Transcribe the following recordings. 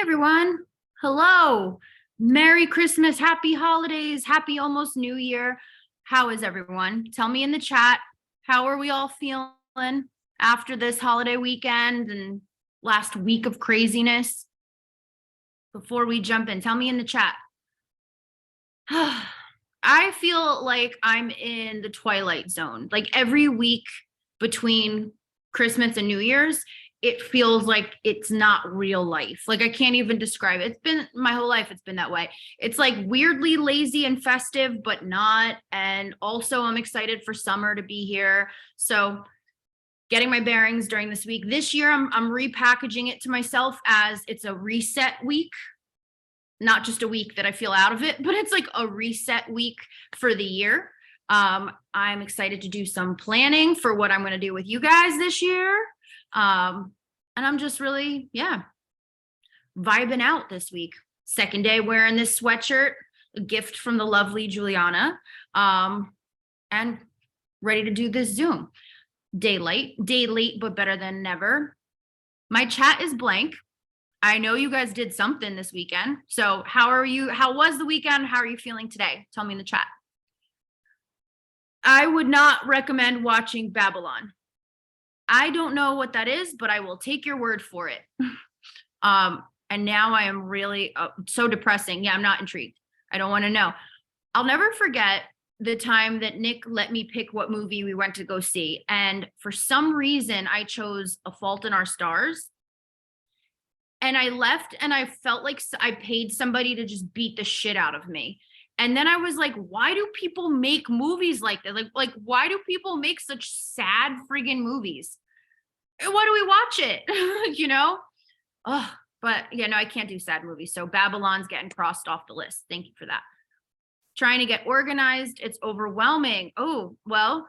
Everyone. Hello. Merry Christmas, happy holidays, happy almost New Year. How is everyone? Tell me in the chat, how are we all feeling after this holiday weekend and last week of craziness? Before we jump in, tell me in the chat. I feel like I'm in the twilight zone. Like every week between Christmas and New Year's, it feels like it's not real life. Like I can't even describe it. It's been my whole life, it's been that way. It's like weirdly lazy and festive, but not. And also, I'm excited for summer to be here. So, getting my bearings during this week. This year, I'm repackaging it to myself as it's a reset week, not just a week that I feel out of it, but it's like a reset week for the year. I'm excited to do some planning for what I'm going to do with you guys this year. And I'm just really, vibing out this week. Second day wearing this sweatshirt, a gift from the lovely Juliana, and ready to do this Zoom. Day late, but better than never. My chat is blank. I know you guys did something this weekend. So how are you? How was the weekend? How are you feeling today? Tell me in the chat. I would not recommend watching Babylon. I don't know what that is, but I will take your word for it. And now I am really so depressing. Yeah, I'm not intrigued. I don't want to know. I'll never forget the time that Nick let me pick what movie we went to go see. And for some reason, I chose A Fault in Our Stars. And I left and I felt like I paid somebody to just beat the shit out of me. And then I was like, why do people make movies like that? Like why do people make such sad friggin' movies? Why do we watch it? You know? Oh, but yeah, no, I can't do sad movies. So Babylon's getting crossed off the list. Thank you for that. Trying to get organized. It's overwhelming. Oh, well,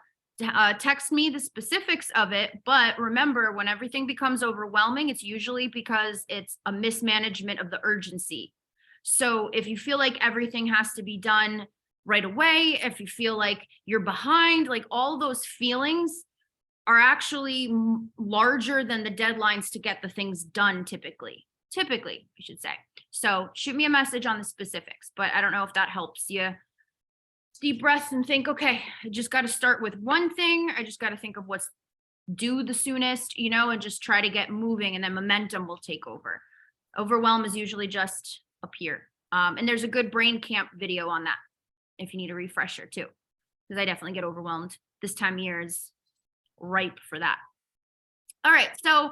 text me the specifics of it. But remember, when everything becomes overwhelming, it's usually because it's a mismanagement of the urgency. So if you feel like everything has to be done right away, if you feel like you're behind, like all those feelings are actually larger than the deadlines to get the things done typically, I should say. So shoot me a message on the specifics, but I don't know if that helps you. Deep breaths and think, okay, I just got to start with one thing. I just got to think of what's due the soonest, and just try to get moving, and then momentum will take over. Overwhelm is usually just up here. And there's a good brain camp video on that if you need a refresher too, because I definitely get overwhelmed. This time of year is ripe for that. All right, so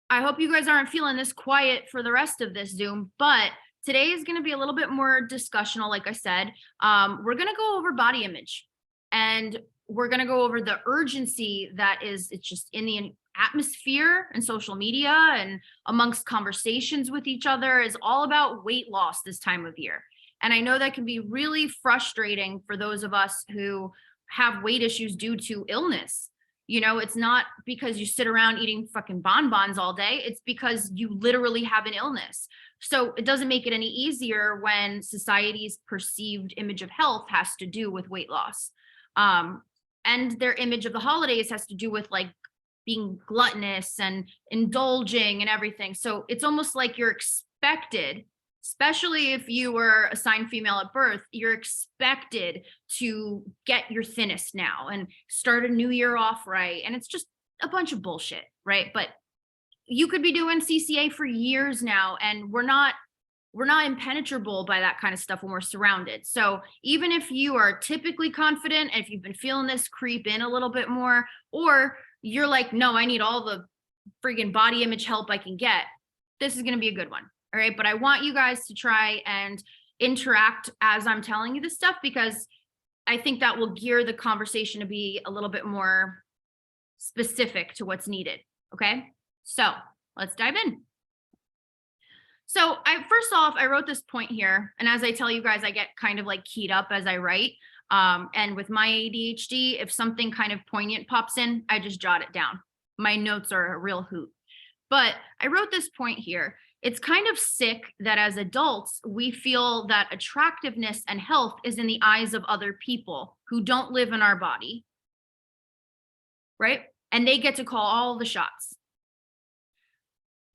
I hope you guys aren't feeling this quiet for the rest of this Zoom, but today is going to be a little bit more discussional. Like I said, we're going to go over body image, and we're going to go over the urgency that it's just in the atmosphere and social media and amongst conversations with each other is all about weight loss this time of year. And I know that can be really frustrating for those of us who have weight issues due to illness. It's not because you sit around eating fucking bonbons all day. It's because you literally have an illness. So it doesn't make it any easier when society's perceived image of health has to do with weight loss. And their image of the holidays has to do with like being gluttonous and indulging and everything. So it's almost like you're expected, especially if you were assigned female at birth, you're expected to get your thinnest now and start a new year off right. And it's just a bunch of bullshit, right? But you could be doing CCA for years now, and we're not impenetrable by that kind of stuff when we're surrounded. So even if you are typically confident, and if you've been feeling this creep in a little bit more, or you're like, no, I need all the friggin' body image help I can get, this is going to be a good one. All right. But I want you guys to try and interact as I'm telling you this stuff, because I think that will gear the conversation to be a little bit more specific to what's needed. Okay. So let's dive in. So first off, I wrote this point here. And as I tell you guys, I get kind of like keyed up as I write. And with my ADHD, if something kind of poignant pops in, I just jot it down. My notes are a real hoot. But I wrote this point here. It's kind of sick that as adults, we feel that attractiveness and health is in the eyes of other people who don't live in our body, right? And they get to call all the shots.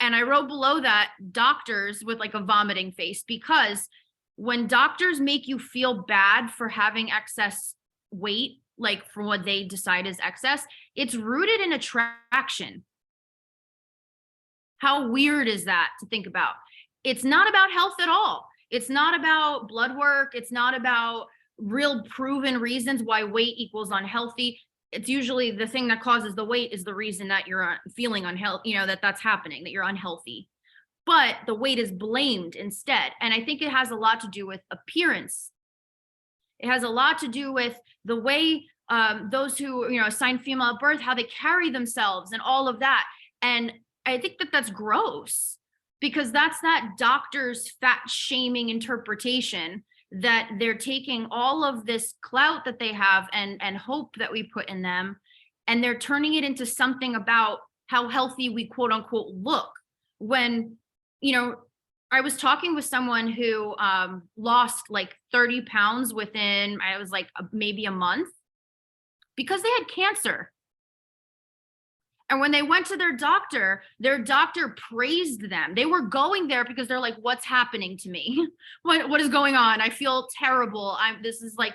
And I wrote below that doctors with like a vomiting face, because when doctors make you feel bad for having excess weight, like for what they decide is excess, it's rooted in attraction. How weird is that to think about? It's not about health at all. It's not about blood work. It's not about real proven reasons why weight equals unhealthy. It's usually the thing that causes the weight is the reason that you're feeling unhealthy, that's happening, that you're unhealthy. But the weight is blamed instead. And I think it has a lot to do with appearance. It has a lot to do with the way those who, assigned female at birth, how they carry themselves and all of that. And I think that that's gross, because that's that doctor's fat shaming interpretation, that they're taking all of this clout that they have and hope that we put in them, and they're turning it into something about how healthy we quote unquote look. When, I was talking with someone who lost like 30 pounds within, I was like maybe a month, because they had cancer. And when they went to their doctor praised them. They were going there because they're like, what's happening to me? What is going on? I feel terrible. This is like,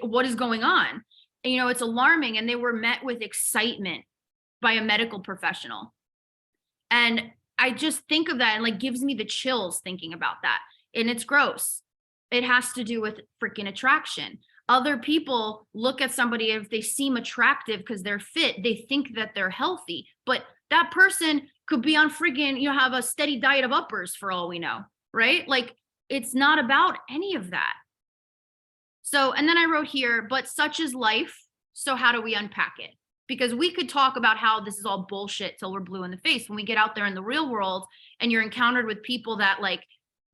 what is going on? And, it's alarming. And they were met with excitement by a medical professional. And I just think of that and like gives me the chills thinking about that. And it's gross. It has to do with freaking attraction. Other people look at somebody, if they seem attractive because they're fit, they think that they're healthy, but that person could be on freaking, have a steady diet of uppers for all we know, right? Like, it's not about any of that. So, and then I wrote here, but such is life. So how do we unpack it? Because we could talk about how this is all bullshit till we're blue in the face. When we get out there in the real world and you're encountered with people that like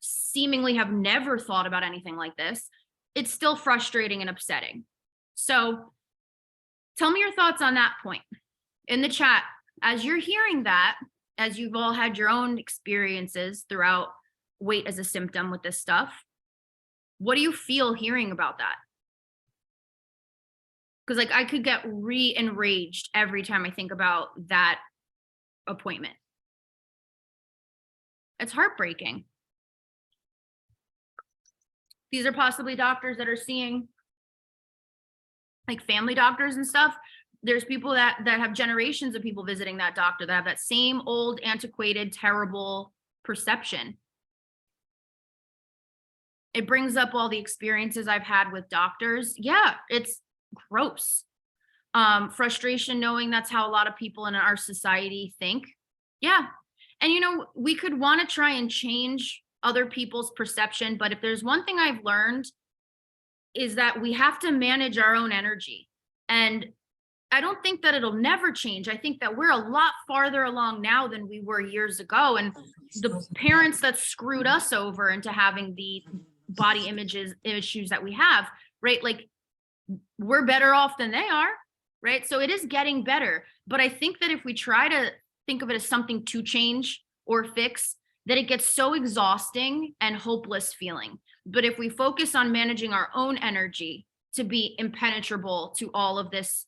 seemingly have never thought about anything like this, it's still frustrating and upsetting. So tell me your thoughts on that point in the chat. As you're hearing that, as you've all had your own experiences throughout weight as a symptom with this stuff, what do you feel hearing about that? Because like I could get re-enraged every time I think about that appointment. It's heartbreaking. These are possibly doctors that are seeing like family doctors and stuff. There's people that have generations of people visiting that doctor that have that same old, antiquated, terrible perception. It brings up all the experiences I've had with doctors. Yeah, it's gross. Frustration knowing that's how a lot of people in our society think. Yeah. And we could want to try and change other people's perception, but if there's one thing I've learned is that we have to manage our own energy. And I don't think that it'll never change. I think that we're a lot farther along now than we were years ago. And the parents that screwed us over into having the body issues that we have, right? Like, we're better off than they are, right? So it is getting better. But I think that if we try to think of it as something to change or fix, that it gets so exhausting and hopeless feeling. But if we focus on managing our own energy to be impenetrable to all of this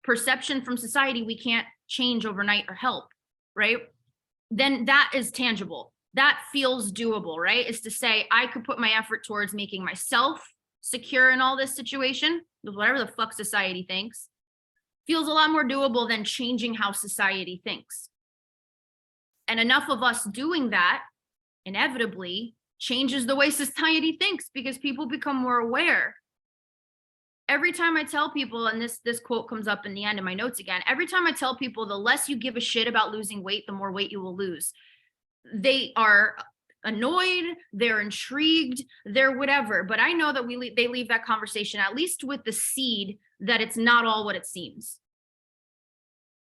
perception from society we can't change overnight or help, right? Then that is tangible. That feels doable, right? Is to say, I could put my effort towards making myself secure in all this situation, whatever the fuck society thinks, feels a lot more doable than changing how society thinks. And enough of us doing that inevitably changes the way society thinks, because people become more aware. Every time I tell people, and this quote comes up in the end of my notes again, every time I tell people the less you give a shit about losing weight, the more weight you will lose. They are annoyed, they're intrigued, they're whatever. But I know that they leave that conversation at least with the seed that it's not all what it seems.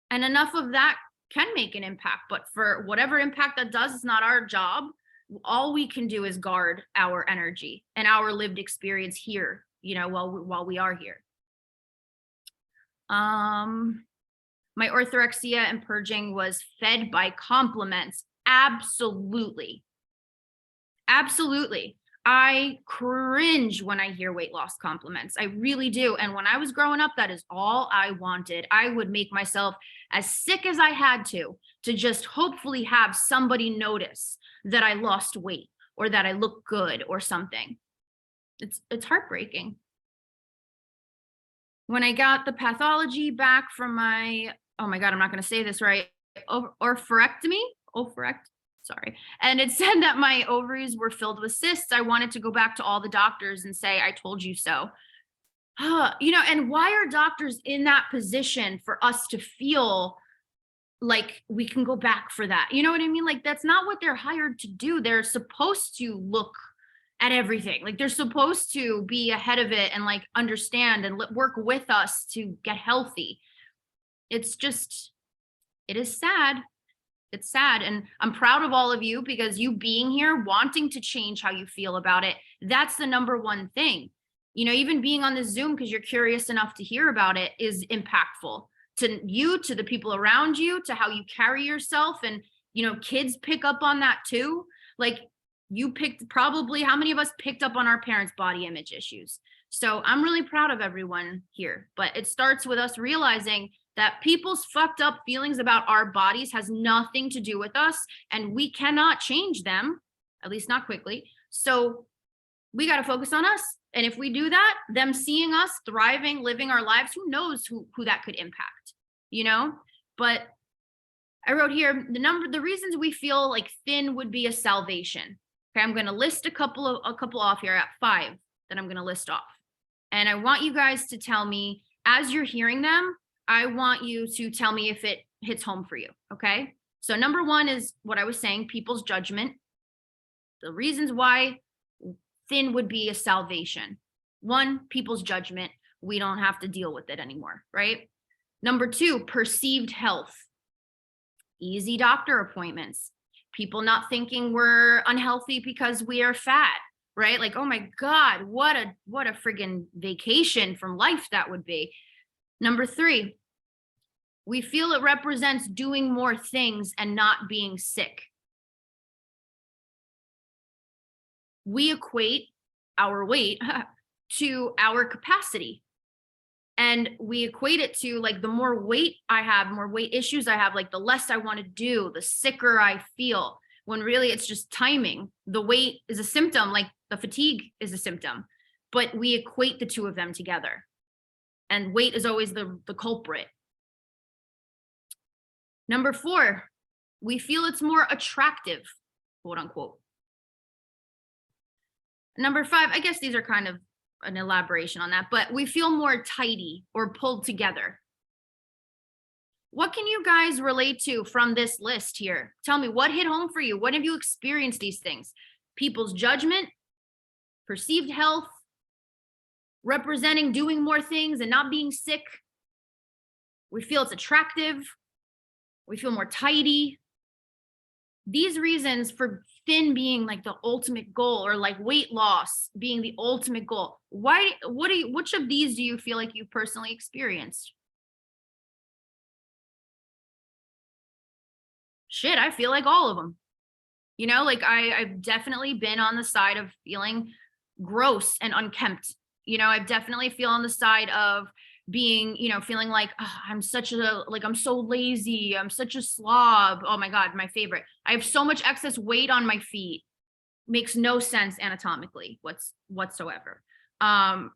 And enough of that can make an impact, but for whatever impact that does, it's not our job. All we can do is guard our energy and our lived experience here, while we are here. My orthorexia and purging was fed by compliments. Absolutely. I cringe when I hear weight loss compliments. I really do. And when I was growing up, that is all I wanted. I would make myself as sick as I had to just hopefully have somebody notice that I lost weight or that I look good or something. It's heartbreaking. When I got the pathology back from my, oh my God, I'm not going to say this right, oophorectomy, sorry. And it said that my ovaries were filled with cysts. I wanted to go back to all the doctors and say, I told you so. And why are doctors in that position for us to feel like we can go back for that? You know what I mean? Like, that's not what they're hired to do. They're supposed to look at everything. Like, they're supposed to be ahead of it and like understand and work with us to get healthy. It's just, it is sad. It's sad. And I'm proud of all of you because you being here, wanting to change how you feel about it, that's the number one thing. Even being on this Zoom because you're curious enough to hear about it is impactful to you, to the people around you, to how you carry yourself. And, kids pick up on that too. Like, you picked, probably how many of us picked up on our parents' body image issues? So I'm really proud of everyone here, but it starts with us realizing that people's fucked up feelings about our bodies has nothing to do with us, and we cannot change them, at least not quickly. So we got to focus on us. And if we do that, them seeing us thriving, living our lives, who knows who that could impact, But I wrote here the reasons we feel like thin would be a salvation. Okay, I'm going to list a couple off here at 5 that I'm going to list off. And I want you guys to tell me as you're hearing them, I want you to tell me if it hits home for you. Okay. So number 1 is what I was saying, people's judgment. The reasons why thin would be a salvation. 1, people's judgment. We don't have to deal with it anymore, right? Number 2, perceived health. Easy doctor appointments. People not thinking we're unhealthy because we are fat, right? Like, oh my God, what a friggin' vacation from life that would be. Number 3, we feel it represents doing more things and not being sick. We equate our weight to our capacity. And we equate it to like the more weight I have, more weight issues I have, like the less I want to do, the sicker I feel, when really it's just timing. The weight is a symptom, like the fatigue is a symptom, but we equate the two of them together. And weight is always the culprit. Number 4, we feel it's more attractive, quote unquote. Number 5, I guess these are kind of an elaboration on that, but we feel more tidy or pulled together. What can you guys relate to from this list here? Tell me, what hit home for you? When have you experienced these things? People's judgment, perceived health, representing doing more things and not being sick. We feel it's attractive. We feel more tidy. These reasons for thin being like the ultimate goal, or like weight loss being the ultimate goal. Which of these do you feel like you personally experienced? Shit, I feel like all of them. Like I've definitely been on the side of feeling gross and unkempt. I've definitely feel on the side of being, feeling like, oh, I'm so lazy. I'm such a slob. Oh my God, my favorite. I have so much excess weight on my feet. Makes no sense anatomically whatsoever. I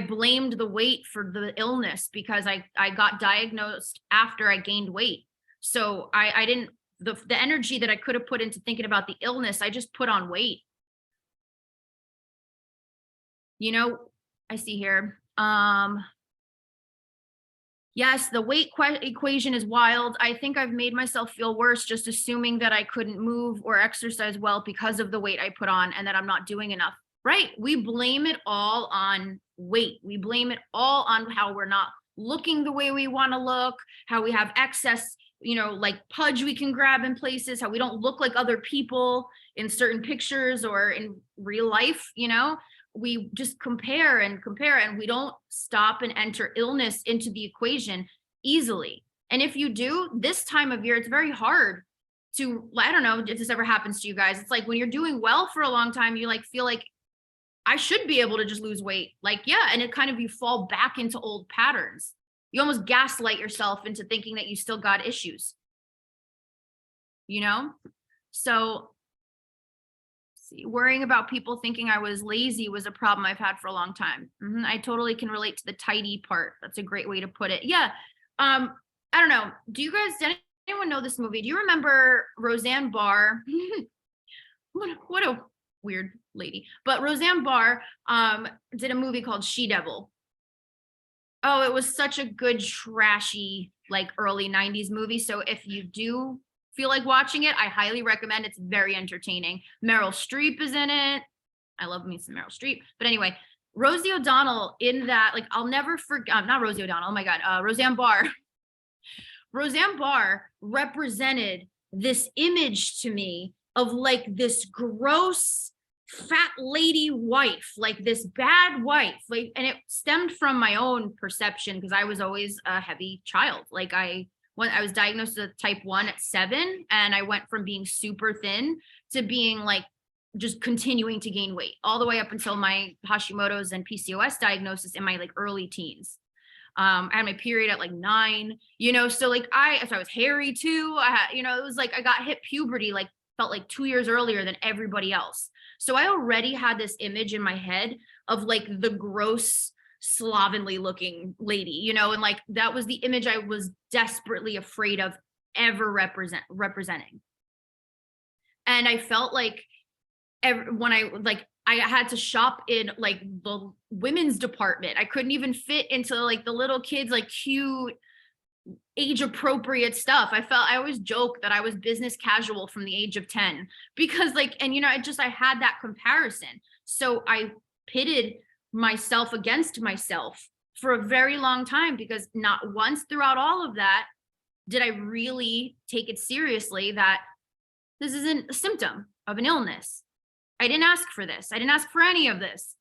blamed the weight for the illness because I got diagnosed after I gained weight. So I didn't, the energy that I could have put into thinking about the illness, I just put on weight. I see here. Yes, the weight equation is wild. I think I've made myself feel worse just assuming that I couldn't move or exercise well because of the weight I put on and that I'm not doing enough, right? We blame it all on weight. We blame it all on how we're not looking the way we want to look, how we have excess, like pudge we can grab in places, how we don't look like other people in certain pictures or in real life, we just compare and we don't stop and enter illness into the equation easily. And if you do, this time of year, it's very hard to, I don't know if this ever happens to you guys. It's like when you're doing well for a long time, you like feel like I should be able to just lose weight. Like, yeah. And it kind of, you fall back into old patterns. You almost gaslight yourself into thinking that you still got issues, you know? So see, worrying about people thinking I was lazy was a problem I've had for a long time. I totally can relate to the tidy part. That's a great way to put it. Yeah. I don't know. Did anyone know this movie? Do you remember Roseanne Barr? what a weird lady. But Roseanne Barr did a movie called She-Devil. Oh, it was such a good, trashy, like early 90s movie. So if you do feel like watching it, I highly recommend. It's very entertaining. Meryl Streep is in it. I love me some Meryl Streep. But anyway, Rosie O'Donnell in that, like, I'll never forget, not Rosie O'Donnell, oh my God, Roseanne Barr. Roseanne Barr represented this image to me of like this gross fat lady wife, like this bad wife, like, and it stemmed from my own perception because I was always a heavy child. Like when I was diagnosed with type 1 at 7, and I went from being super thin to being like just continuing to gain weight all the way up until my Hashimoto's and PCOS diagnosis in my like early teens. I had my period at like 9, you know, so like I was hairy too. I had, you know, it was like I got hit puberty, like felt like 2 years earlier than everybody else. So I already had this image in my head of like the gross, slovenly looking lady, you know, and like that was the image I was desperately afraid of ever representing. And I felt like when I had to shop in like the women's department. I couldn't even fit into like the little kids, like cute, age appropriate stuff. I always joke that I was business casual from the age of 10 because like, and you know, I had that comparison. So I pitted myself against myself for a very long time because not once throughout all of that did I really take it seriously that this isn't a symptom of an illness. I didn't ask for this. I didn't ask for any of this,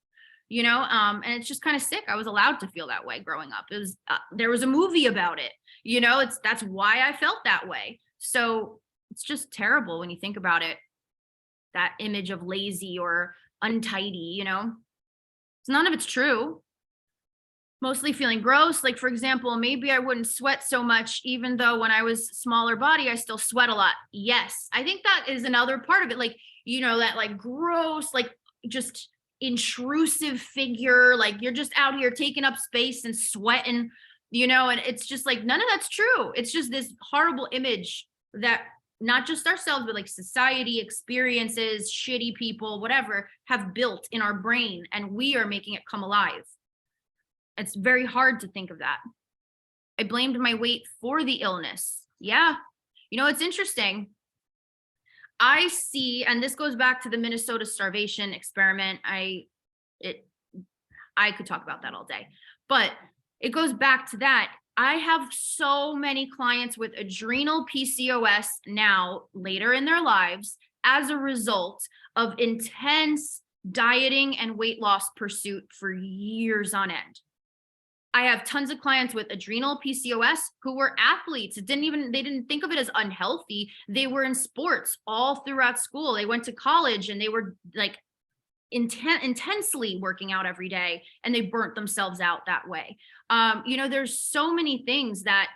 you know? And it's just kind of sick. I was allowed to feel that way growing up. It was, there was a movie about it, you know, that's why I felt that way. So it's just terrible when you think about it, that image of lazy or untidy, you know, none of it's true. Mostly feeling gross. Like, for example, maybe I wouldn't sweat so much, even though when I was smaller body, I still sweat a lot. Yes. I think that is another part of it. Like, you know, that like gross, like just intrusive figure, like you're just out here taking up space and sweating, you know, and it's just like, none of that's true. It's just this horrible image that not just ourselves, but like society, experiences, shitty people, whatever, have built in our brain, and we are making it come alive. It's very hard to think of that. I blamed my weight for the illness. Yeah. You know, it's interesting. I see, and this goes back to the Minnesota starvation experiment. I could talk about that all day, but it goes back to that. I have so many clients with adrenal PCOS now later in their lives as a result of intense dieting and weight loss pursuit for years on end. I have tons of clients with adrenal PCOS who were athletes. They didn't think of it as unhealthy. They were in sports all throughout school. They went to college and they were like intensely working out every day, and they burnt themselves out that way. You know, there's so many things that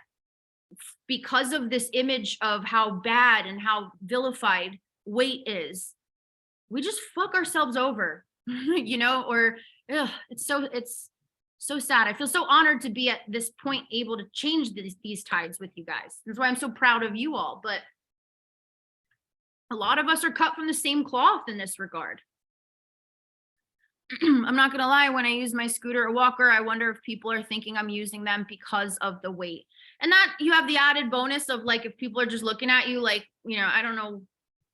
because of this image of how bad and how vilified weight is, we just fuck ourselves over, you know, or it's so sad. I feel so honored to be at this point able to change these tides with you guys. That's why I'm so proud of you all. But a lot of us are cut from the same cloth in this regard. I'm not gonna lie, when I use my scooter or walker, I wonder if people are thinking I'm using them because of the weight. And that you have the added bonus of like, if people are just looking at you like, you know, I don't know,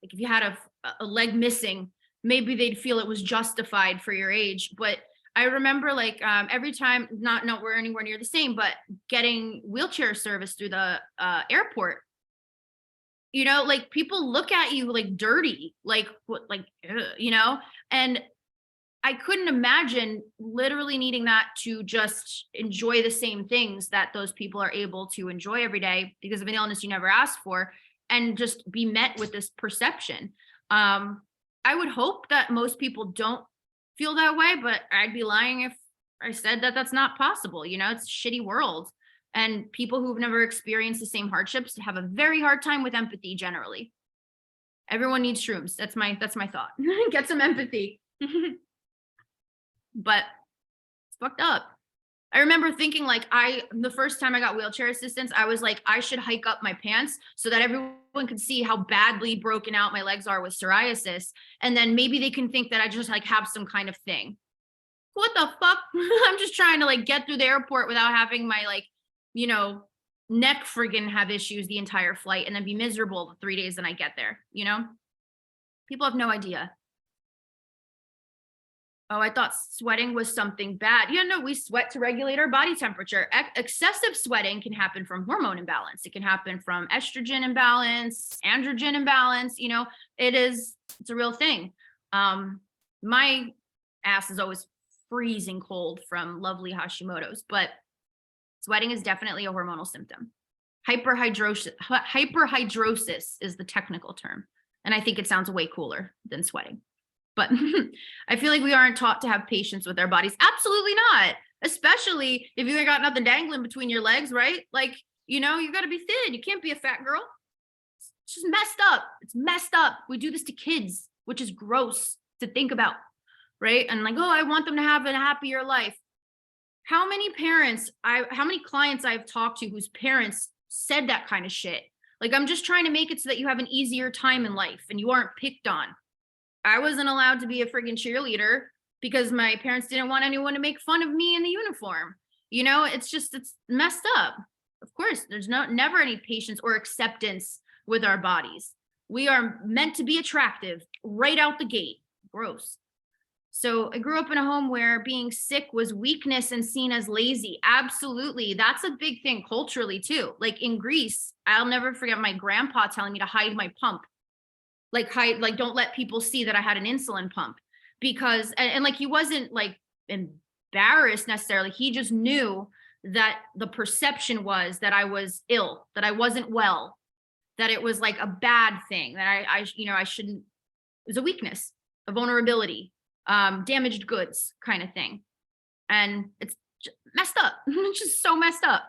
like if you had a leg missing, maybe they'd feel it was justified for your age. But I remember like every time, not we're anywhere near the same, but getting wheelchair service through the airport, you know, like people look at you like dirty, like what, like, you know, and I couldn't imagine literally needing that to just enjoy the same things that those people are able to enjoy every day because of an illness you never asked for. and just be met with this perception. I would hope that most people don't feel that way, but I'd be lying if I said that that's not possible. It's a shitty world. And people who've never experienced the same hardships have a very hard time with empathy generally. Everyone needs shrooms. That's my thought. Get some empathy. But it's fucked up. I remember thinking like the first time I got wheelchair assistance, I was like, I should hike up my pants so that everyone could see how badly broken out my legs are with psoriasis. And then maybe they can think that I just like have some kind of thing. What the fuck? I'm just trying to like get through the airport without having my like, neck friggin' have issues the entire flight and then be miserable the 3 days that I get there, People have no idea. Oh, I thought sweating was something bad. Yeah, no, we sweat to regulate our body temperature. Excessive sweating can happen from hormone imbalance. It can happen from estrogen imbalance, androgen imbalance. It's a real thing. My ass is always freezing cold from lovely Hashimoto's, but sweating is definitely a hormonal symptom. Hyperhidrosis is the technical term. And I think it sounds way cooler than sweating. But I feel like we aren't taught to have patience with our bodies. Absolutely not. Especially if you ain't got nothing dangling between your legs, right? Like, you got to be thin. You can't be a fat girl. It's just messed up. It's messed up. We do this to kids, which is gross to think about, right? And like, oh, I want them to have a happier life. How many clients I've talked to whose parents said that kind of shit? Like, I'm just trying to make it so that you have an easier time in life and you aren't picked on. I wasn't allowed to be a friggin' cheerleader because my parents didn't want anyone to make fun of me in the uniform. It's messed up. Of course, there's never any patience or acceptance with our bodies. We are meant to be attractive right out the gate. Gross. So I grew up in a home where being sick was weakness and seen as lazy. Absolutely. That's a big thing culturally too. Like in Greece, I'll never forget my grandpa telling me to hide my pump. Don't let people see that I had an insulin pump because, and like, he wasn't like embarrassed necessarily. He just knew that the perception was that I was ill, that I wasn't well, that it was like a bad thing, that I shouldn't, it was a weakness, a vulnerability, damaged goods kind of thing. And it's messed up. It's just so messed up.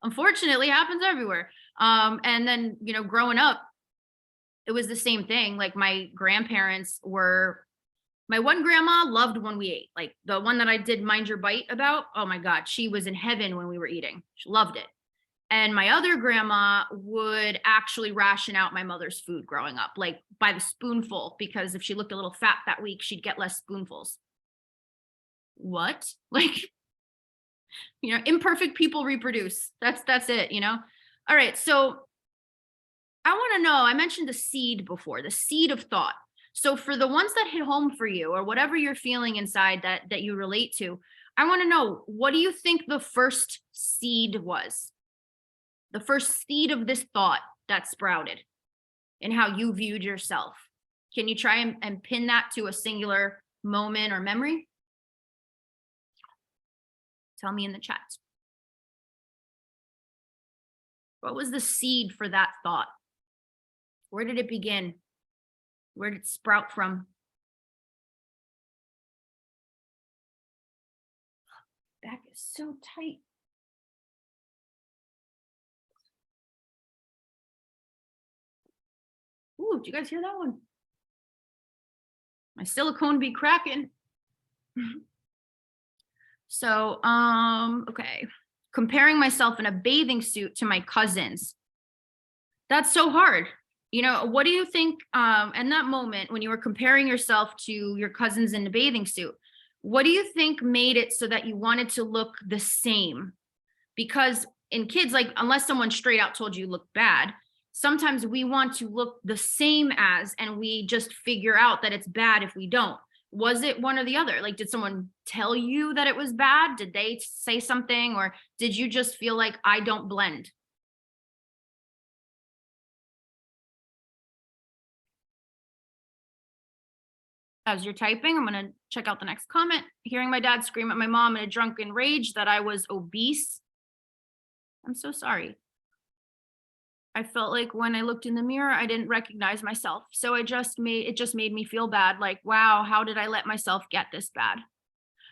Unfortunately, it happens everywhere. And then, growing up, it was the same thing. Like my one grandma loved when we ate. Like the one that I did Mind Your Bite about. Oh my God, she was in heaven when we were eating. She loved it. And my other grandma would actually ration out my mother's food growing up, like by the spoonful, because if she looked a little fat that week, she'd get less spoonfuls. What? Like, imperfect people reproduce. That's it, All right. So I want to know, I mentioned the seed before, the seed of thought. So for the ones that hit home for you or whatever you're feeling inside that you relate to, I want to know, what do you think the first seed was? The first seed of this thought that sprouted in how you viewed yourself. Can you try and pin that to a singular moment or memory? Tell me in the chat. What was the seed for that thought? Where did it begin? Where did it sprout from? Back is so tight. Ooh, did you guys hear that one? My silicone be cracking. So, okay. Comparing myself in a bathing suit to my cousins. That's so hard. What do you think in that moment when you were comparing yourself to your cousins in the bathing suit? What do you think made it so that you wanted to look the same? Because in kids, like, unless someone straight out told you look bad, sometimes we want to look the same as, and we just figure out that it's bad if we don't. Was it one or the other? Like, did someone tell you that it was bad? Did they say something? Or did you just feel like I don't blend? As you're typing, I'm going to check out the next comment. Hearing my dad scream at my mom in a drunken rage that I was obese. I'm so sorry. I felt like when I looked in the mirror, I didn't recognize myself. So it just made me feel bad. Like, wow, how did I let myself get this bad?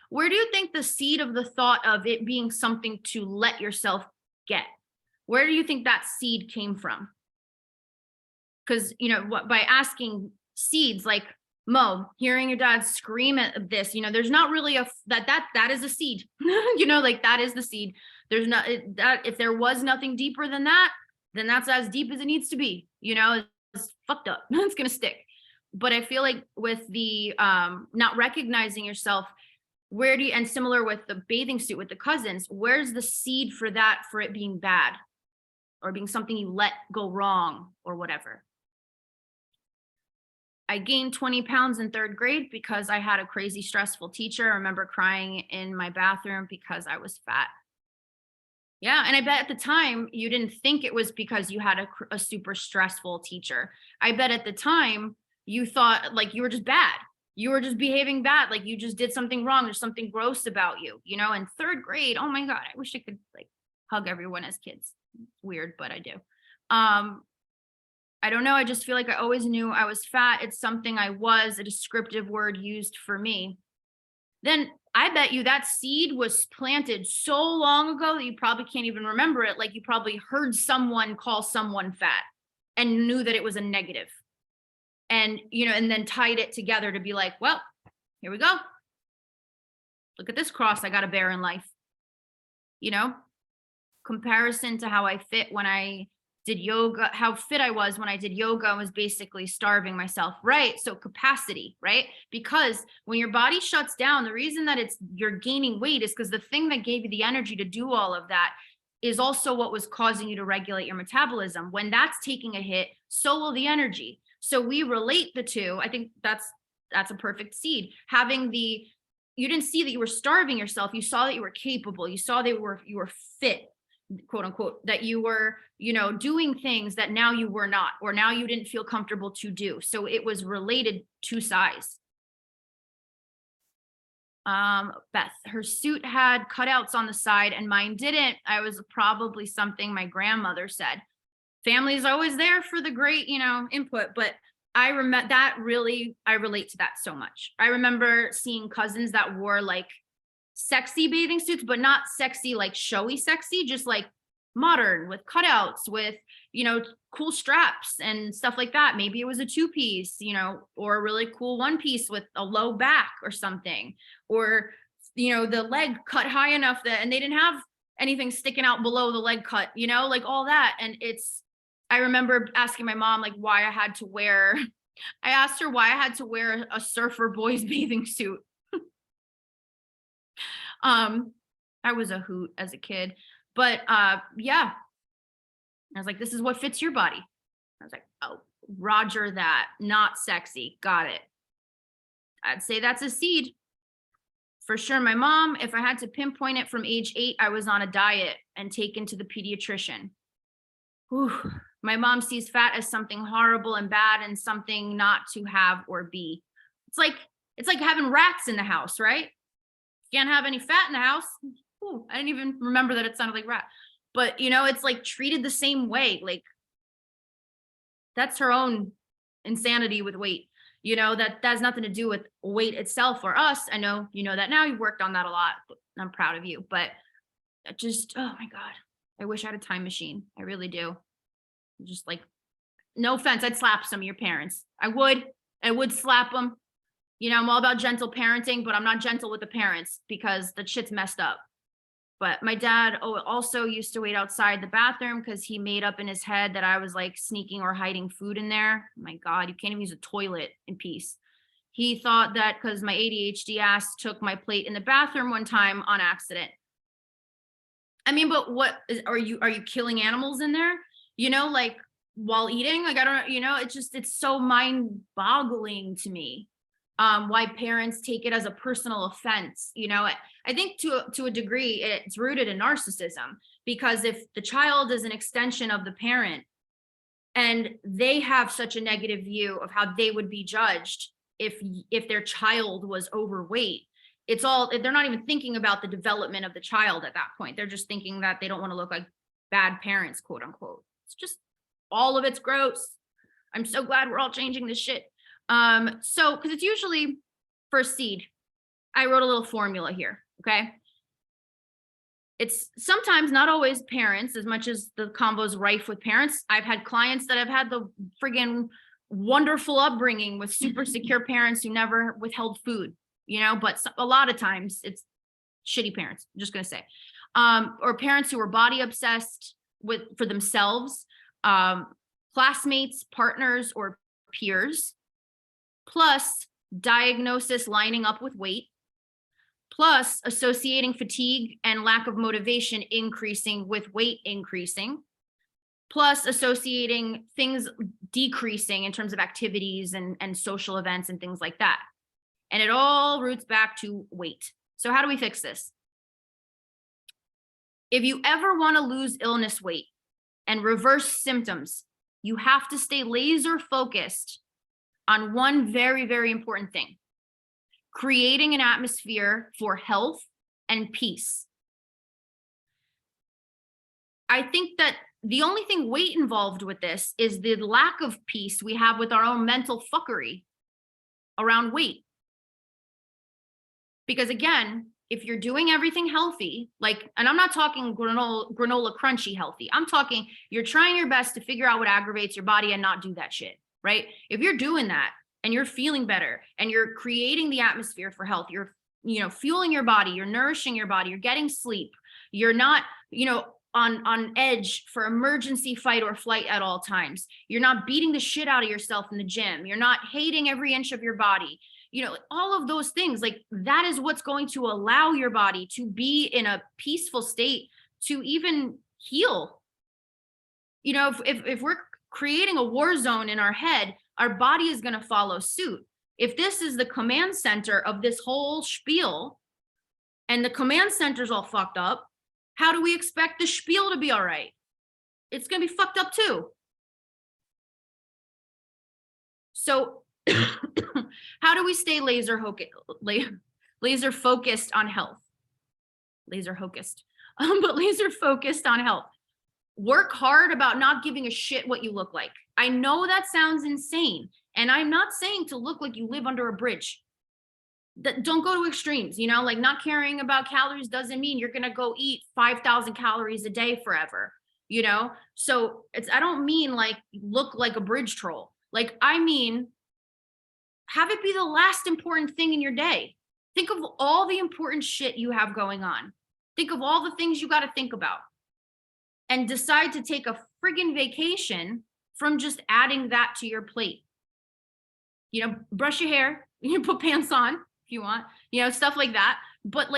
Where do you think the seed of the thought of it being something to let yourself get? Where do you think that seed came from? Because, what, by asking seeds like Mo, hearing your dad scream at this, there's not really that is a seed, like that is the seed. There's not that if there was nothing deeper than that, then that's as deep as it needs to be, it's fucked up. It's going to stick. But I feel like with the not recognizing yourself, where do you, and similar with the bathing suit with the cousins, where's the seed for that, for it being bad or being something you let go wrong or whatever? I gained 20 pounds in third grade because I had a crazy stressful teacher. I remember crying in my bathroom because I was fat. Yeah, and I bet at the time you didn't think it was because you had a super stressful teacher. I bet at the time you thought like you were just bad. You were just behaving bad, like you just did something wrong. There's something gross about you, in third grade. Oh my God, I wish I could like hug everyone as kids. Weird, but I do. I don't know. I just feel like I always knew I was fat. It's something I was, a descriptive word used for me. Then I bet you that seed was planted so long ago that you probably can't even remember it. Like you probably heard someone call someone fat and knew that it was a negative. And, and then tied it together to be like, well, here we go. Look at this cross I got to bear in life. Comparison to how I fit when I did yoga, how fit I was when I did yoga and was basically starving myself, right? So capacity, right? Because when your body shuts down, the reason that you're gaining weight is because the thing that gave you the energy to do all of that is also what was causing you to regulate your metabolism. When that's taking a hit, so will the energy. So we relate the two. I think that's a perfect seed. You didn't see that you were starving yourself. You saw that you were capable. You saw that you were fit, quote unquote, that you were, doing things that now you were not, or now you didn't feel comfortable to do. So it was related to size. Beth, her suit had cutouts on the side and mine didn't. I was probably something my grandmother said. Family is always there for the great, input, but I remember that really, I relate to that so much. I remember seeing cousins that wore like sexy bathing suits, but not sexy, like showy sexy, just like modern with cutouts, with, cool straps and stuff like that. Maybe it was a 2-piece, or a really cool 1-piece with a low back or something, or, the leg cut high enough and they didn't have anything sticking out below the leg cut, like all that. And I remember asking my mom, like, I asked her why I had to wear a surfer boys bathing suit. I was a hoot as a kid, but yeah, I was like, this is what fits your body. I was like, oh, Roger that, not sexy. Got it. I'd say that's a seed for sure. My mom, if I had to pinpoint it, from age 8, I was on a diet and taken to the pediatrician. Whew. My mom sees fat as something horrible and bad and something not to have or be. It's like having rats in the house, right? Can't have any fat in the house. Ooh, I didn't even remember that it sounded like rat. But, it's like treated the same way. Like that's her own insanity with weight. That has nothing to do with weight itself or us. I know you know that now. You've worked on that a lot. I'm proud of you. But just, oh my God, I wish I had a time machine. I really do. Just like, no offense, I'd slap some of your parents. I would slap them. I'm all about gentle parenting, but I'm not gentle with the parents because the shit's messed up. But my dad also used to wait outside the bathroom because he made up in his head that I was like sneaking or hiding food in there. My God, you can't even use a toilet in peace. He thought that because my ADHD ass took my plate in the bathroom one time on accident. I mean, but are you killing animals in there? Like while eating? Like, I don't know, it's so mind boggling to me. Why parents take it as a personal offense. I think to a degree it's rooted in narcissism, because if the child is an extension of the parent and they have such a negative view of how they would be judged if their child was overweight, they're not even thinking about the development of the child at that point. They're just thinking that they don't want to look like bad parents, quote unquote. It's just all of it's gross. I'm so glad we're all changing this shit. So, because it's usually first seed. I wrote a little formula here, okay? It's sometimes, not always, parents, as much as the combo's rife with parents. I've had clients that have had the friggin' wonderful upbringing with super secure parents who never withheld food, but a lot of times it's shitty parents, I'm just gonna say. Or parents who are body obsessed for themselves, classmates, partners, or peers, plus diagnosis lining up with weight, plus associating fatigue and lack of motivation increasing with weight increasing, plus associating things decreasing in terms of activities and social events and things like that. And it all roots back to weight. So how do we fix this? If you ever want to lose illness weight and reverse symptoms, you have to stay laser focused on one very, very important thing: creating an atmosphere for health and peace. I think that the only thing weight involved with this is the lack of peace we have with our own mental fuckery around weight. Because again, if you're doing everything healthy, and I'm not talking granola crunchy healthy, I'm talking you're trying your best to figure out what aggravates your body and not do that shit, right? If you're doing that and you're feeling better and you're creating the atmosphere for health, you're, fueling your body, you're nourishing your body, you're getting sleep, you're not, on edge for emergency fight or flight at all times, you're not beating the shit out of yourself in the gym, you're not hating every inch of your body, all of those things, that is what's going to allow your body to be in a peaceful state to even heal. If we're creating a war zone in our head, our body is going to follow suit. If this is the command center of this whole spiel and the command center's all fucked up, how do we expect the spiel to be all right? It's going to be fucked up too. So how do we stay laser focused on health? Laser focused, but laser focused on health. Work hard about not giving a shit what you look like. I know that sounds insane, and I'm not saying to look like you live under a bridge. Don't go to extremes, not caring about calories doesn't mean you're going to go eat 5,000 calories a day forever, So I don't mean look like a bridge troll. I mean, have it be the last important thing in your day. Think of all the important shit you have going on. Think of all the things you got to think about and decide to take a friggin' vacation from just adding that to your plate. Brush your hair, put pants on if you want, stuff like that. But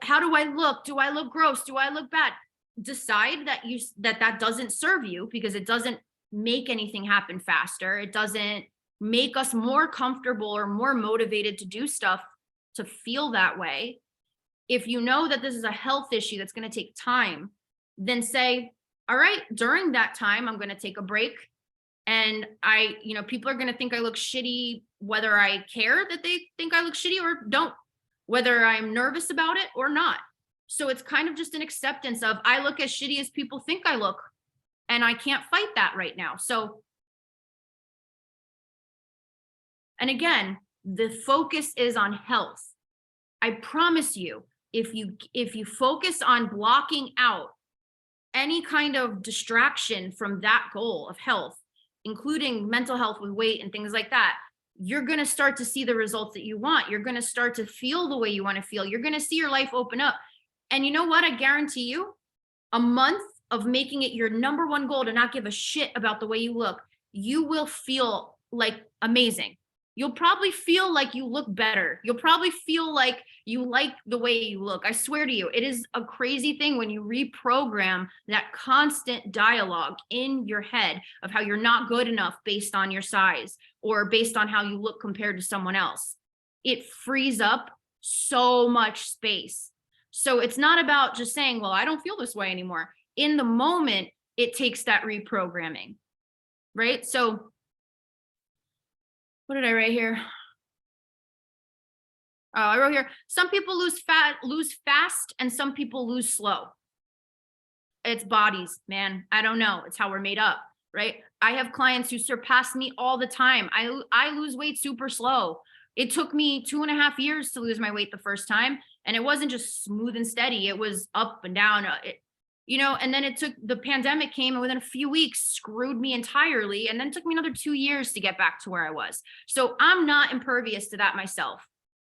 how do I look? Do I look gross? Do I look bad? Decide that doesn't serve you, because it doesn't make anything happen faster. It doesn't make us more comfortable or more motivated to do stuff to feel that way. If you know that this is a health issue that's going to take time, then say, all right, during that time, I'm going to take a break. And people are going to think I look shitty, whether I care that they think I look shitty or don't, whether I'm nervous about it or not. So it's kind of just an acceptance of, I look as shitty as people think I look, and I can't fight that right now. So, and again, the focus is on health. I promise you, if you focus on blocking out any kind of distraction from that goal of health, including mental health with weight and things like that, you're going to start to see the results that you want. You're going to start to feel the way you want to feel. You're going to see your life open up. And you know what? I guarantee you, a month of making it your number one goal to not give a shit about the way you look, you will feel amazing. You'll probably feel like you look better. You'll probably feel like you like the way you look. I swear to you, it is a crazy thing when you reprogram that constant dialogue in your head of how you're not good enough based on your size or based on how you look compared to someone else. It frees up so much space. So it's not about just saying, well, I don't feel this way anymore. In the moment, it takes that reprogramming, right? So what did I write here? Oh, I wrote here, some people lose fast and some people lose slow. It's bodies, man. I don't know. It's how we're made up. right? I have clients who surpass me all the time. I lose weight super slow. It took me 2.5 years to lose my weight the first time. And it wasn't just smooth and steady. It was up and down, and then the pandemic came and within a few weeks screwed me entirely. And then it took me another 2 years to get back to where I was. So I'm not impervious to that myself.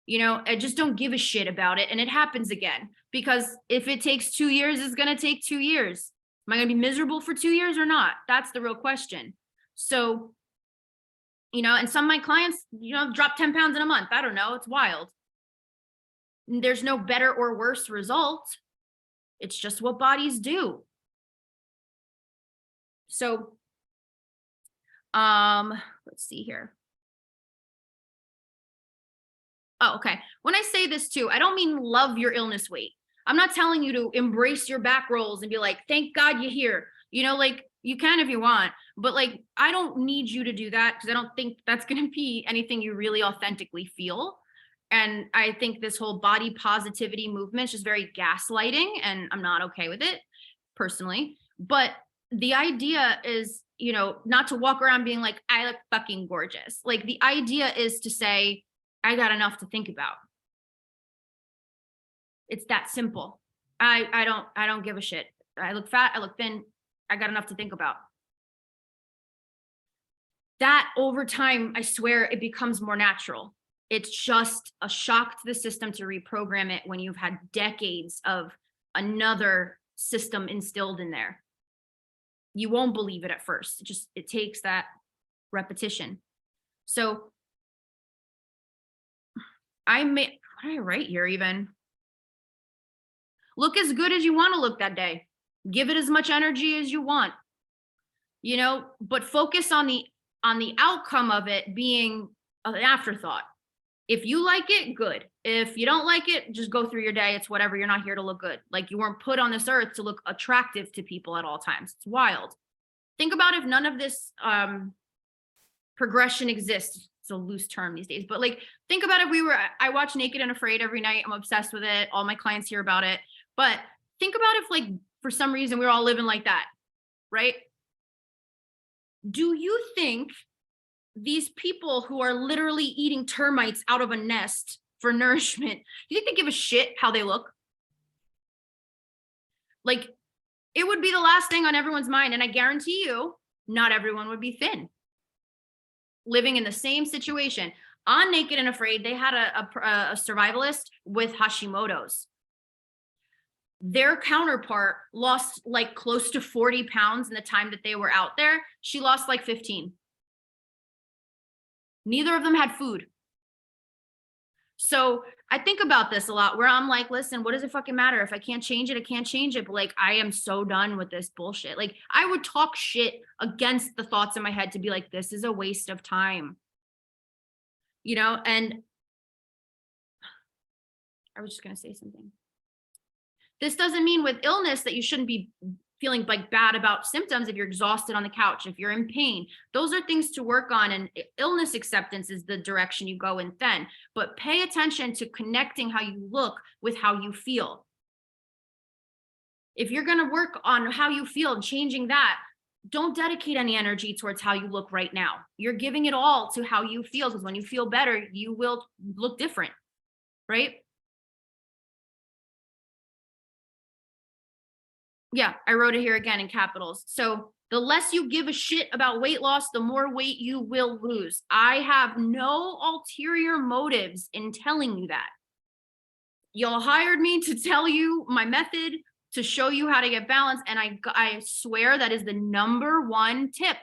I just don't give a shit about it. And it happens again, because if it takes 2 years, it's going to take 2 years. Am I going to be miserable for 2 years or not? That's the real question. So, and some of my clients, drop 10 pounds in a month. I don't know. It's wild. There's no better or worse result. It's just what bodies do. So, let's see here. Oh, okay. When I say this too, I don't mean love your illness weight. I'm not telling you to embrace your back rolls and be like, thank God you're here. You can if you want, but I don't need you to do that, because I don't think that's going to be anything you really authentically feel. And I think this whole body positivity movement is just very gaslighting, and I'm not okay with it personally. But the idea is, not to walk around being like, I look fucking gorgeous. The idea is to say, I got enough to think about. It's that simple. I don't give a shit. I look fat, I look thin, I got enough to think about. That over time, I swear it becomes more natural. It's just a shock to the system to reprogram it when you've had decades of another system instilled in there. You won't believe it at first. It takes that repetition. So what did I write here even? Look as good as you want to look that day. Give it as much energy as you want, but focus on the outcome of it being an afterthought. If you like it, good. If you don't like it, just go through your day. It's whatever. You're not here to look good. You weren't put on this earth to look attractive to people at all times. It's wild. Think about if none of this progression exists. It's a loose term these days, but think about if I watch Naked and Afraid every night. I'm obsessed with it. All my clients hear about it. But think about if for some reason we were all living like that, right? Do you think these people who are literally eating termites out of a nest for nourishment, do you think they give a shit how they look? It would be the last thing on everyone's mind. And I guarantee you, not everyone would be thin. Living in the same situation. On Naked and Afraid, they had a survivalist with Hashimoto's. Their counterpart lost close to 40 pounds in the time that they were out there. She lost 15. Neither of them had food. So I think about this a lot, where I'm like, listen, what does it fucking matter? If I can't change it, I can't change it. But I am so done with this bullshit. I would talk shit against the thoughts in my head to be like, this is a waste of time. And I was just going to say something. This doesn't mean with illness that you shouldn't be feeling bad about symptoms. If you're exhausted on the couch, if you're in pain, those are things to work on. And illness acceptance is the direction you go in then. But pay attention to connecting how you look with how you feel. If you're going to work on how you feel and changing that, don't dedicate any energy towards how you look right now. You're giving it all to how you feel, because when you feel better, you will look different, right? Yeah, I wrote it here again in capitals. So the less you give a shit about weight loss, the more weight you will lose. I have no ulterior motives in telling you that. Y'all hired me to tell you my method, to show you how to get balance. And I swear that is the number one tip.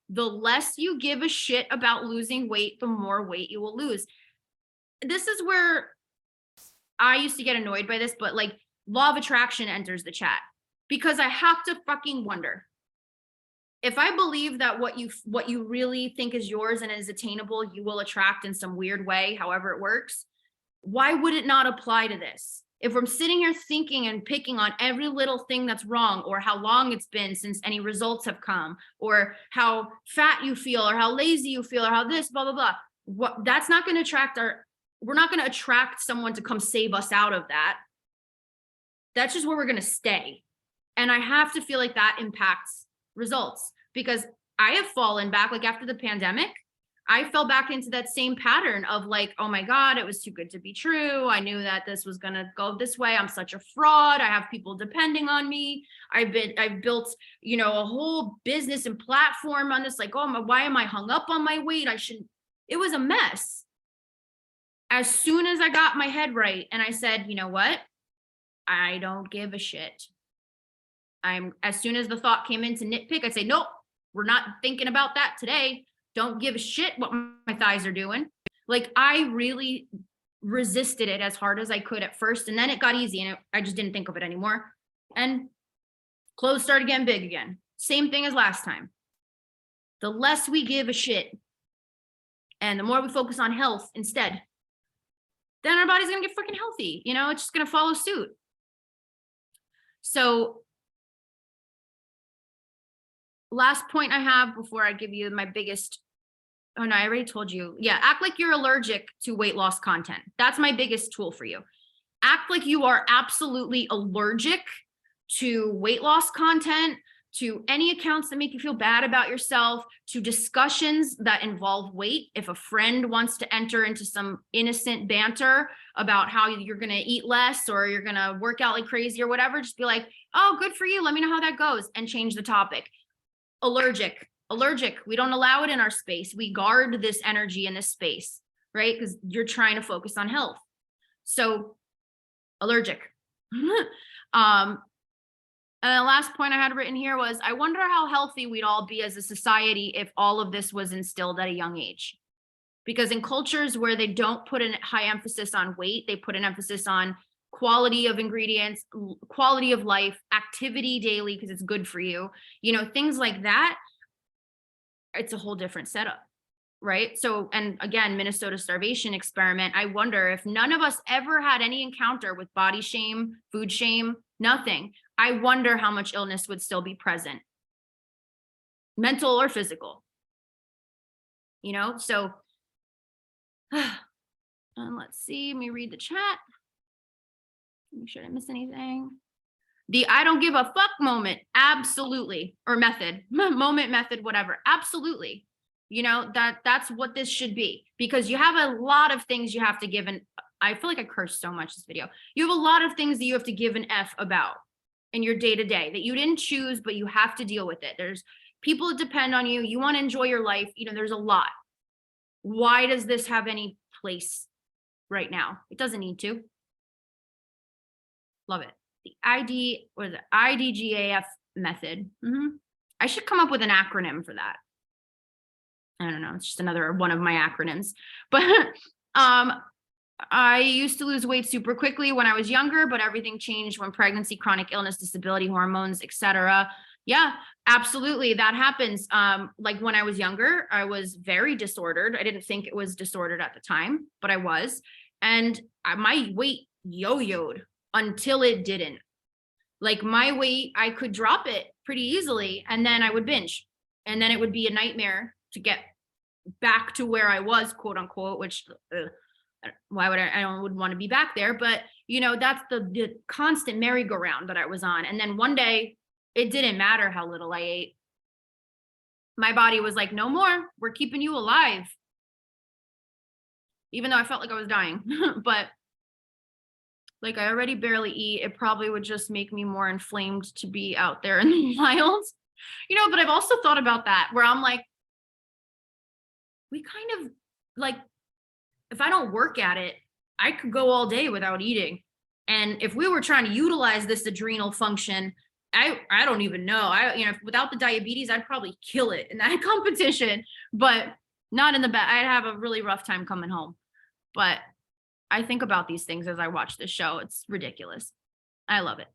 The less you give a shit about losing weight, the more weight you will lose. This is where I used to get annoyed by this, but law of attraction enters the chat. Because I have to fucking wonder, if I believe that what you really think is yours and is attainable, you will attract in some weird way, however it works, why would it not apply to this? If I'm sitting here thinking and picking on every little thing that's wrong, or how long it's been since any results have come, or how fat you feel, or how lazy you feel, or how this, blah, blah, blah, that's not going to attract we're not going to attract someone to come save us out of that. That's just where we're going to stay. And I have to feel like that impacts results. because I have fallen back, like after the pandemic, I fell back into that same pattern of like, oh my God, it was too good to be true. I knew that this was going to go this way. I'm such a fraud. I have people depending on me. I've built, you know, a whole business and platform on this. Like, oh, why am I hung up on my weight? It was a mess. As soon as I got my head right and I said, you know what? I don't give a shit. As soon as the thought came in to nitpick, I'd say, nope, we're not thinking about that today. Don't give a shit what my thighs are doing. Like I really resisted it as hard as I could at first. And then it got easy and I just didn't think of it anymore. And clothes started getting big again. Same thing as last time. The less we give a shit and the more we focus on health instead, then our body's going to get freaking healthy. You know, it's just going to follow suit. So last point I have before I give you my biggest, oh no, I already told you. Yeah, act like you're allergic to weight loss content. That's my biggest tool for you. Act like you are absolutely allergic to weight loss content, to any accounts that make you feel bad about yourself, to discussions that involve weight. If a friend wants to enter into some innocent banter about how you're going to eat less or you're going to work out like crazy or whatever, just be like, oh, good for you. Let me know how that goes, and change the topic. Allergic. We don't allow it in our space. We guard this energy in this space, right? Because you're trying to focus on health. So allergic. And the last point I had written here was, I wonder how healthy we'd all be as a society if all of this was instilled at a young age. Because in cultures where they don't put a high emphasis on weight, they put an emphasis on quality of ingredients, quality of life, activity daily, because it's good for you, you know, things like that. It's a whole different setup, right? So, and again, Minnesota starvation experiment, I wonder if none of us ever had any encounter with body shame, food shame, nothing. I wonder how much illness would still be present, mental or physical, you know? So, let's see, let me read the chat. Make sure I didn't miss anything. The I don't give a fuck moment, absolutely, or method, moment, method, whatever, absolutely. You know, that's what this should be, because you have a lot of things you have to give an, I feel like I cursed so much this video. You have a lot of things that you have to give an F about in your day-to-day that you didn't choose, but you have to deal with it. There's people that depend on you. You want to enjoy your life. You know, there's a lot. Why does this have any place right now? It doesn't need to. Love it. The IDGAF method. I should come up with an acronym for that. I don't know. It's just another one of my acronyms. But I used to lose weight super quickly when I was younger, but everything changed when pregnancy, chronic illness, disability, hormones, etc. Yeah, absolutely. That happens. Like when I was younger, I was very disordered. I didn't think it was disordered at the time, but I was. And my weight yo-yoed until it didn't. Like my weight, I could drop it pretty easily and then I would binge. And then it would be a nightmare to get back to where I was, quote unquote, which why would I would want to be back there. But you know, that's the constant merry-go-round that I was on. And then one day it didn't matter how little I ate. My body was like, no more, we're keeping you alive. Even though I felt like I was dying, but like I already barely eat. It probably would just make me more inflamed to be out there in the wild, you know. But I've also thought about that where I'm like, we kind of like, if I don't work at it, I could go all day without eating. And if we were trying to utilize this adrenal function, I don't even know. You know, without the diabetes, I'd probably kill it in that competition, but not in the back. I'd have a really rough time coming home. But I think about these things as I watch this show. It's ridiculous. I love it.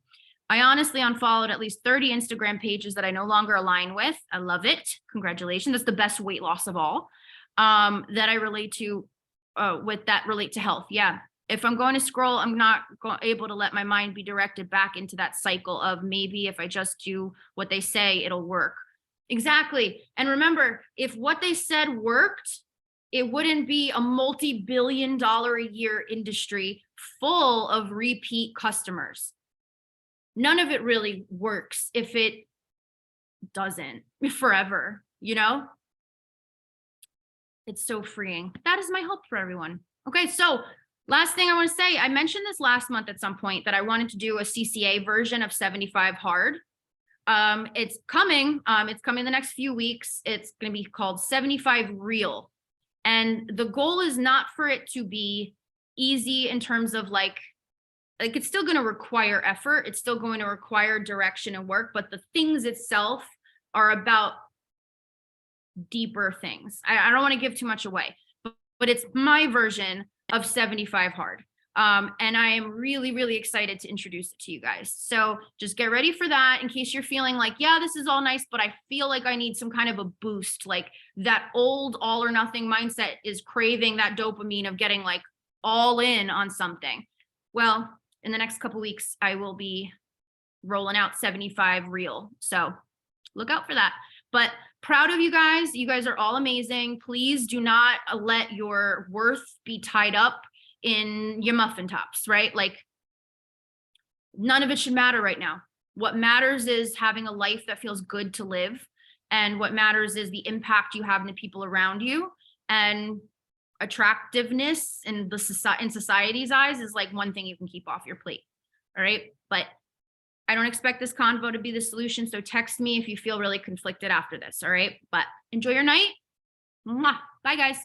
I honestly unfollowed at least 30 Instagram pages that I no longer align with. I love it. Congratulations. That's the best weight loss of all that I relate to with that relate to health. Yeah. If I'm going to scroll, I'm not able to let my mind be directed back into that cycle of maybe if I just do what they say, it'll work. Exactly. And remember, if what they said worked, it wouldn't be a multi-billion-dollar a year industry full of repeat customers. None of it really works if it doesn't forever, you know? It's so freeing. That is my hope for everyone. Okay, so last thing I want to say, I mentioned this last month at some point that I wanted to do a CCA version of 75 hard. It's coming. It's coming the next few weeks. It's going to be called 75 real. And the goal is not for it to be easy in terms of like it's still going to require effort. It's still going to require direction and work, but the things itself are about deeper things. I don't want to give too much away, but it's my version of 75 hard. And I am really, really excited to introduce it to you guys. So just get ready for that in case you're feeling like, yeah, this is all nice, but I feel like I need some kind of a boost. Like that old all or nothing mindset is craving that dopamine of getting like all in on something. Well, in the next couple weeks, I will be rolling out 75 real. So look out for that. But proud of you guys. You guys are all amazing. Please do not let your worth be tied up in your muffin tops, right? Like none of it should matter right now. What matters is having a life that feels good to live. And what matters is the impact you have on the people around you. And attractiveness in society's eyes is like one thing you can keep off your plate. All right. But I don't expect this convo to be the solution. So text me if you feel really conflicted after this. All right. But enjoy your night. Mwah. Bye, guys.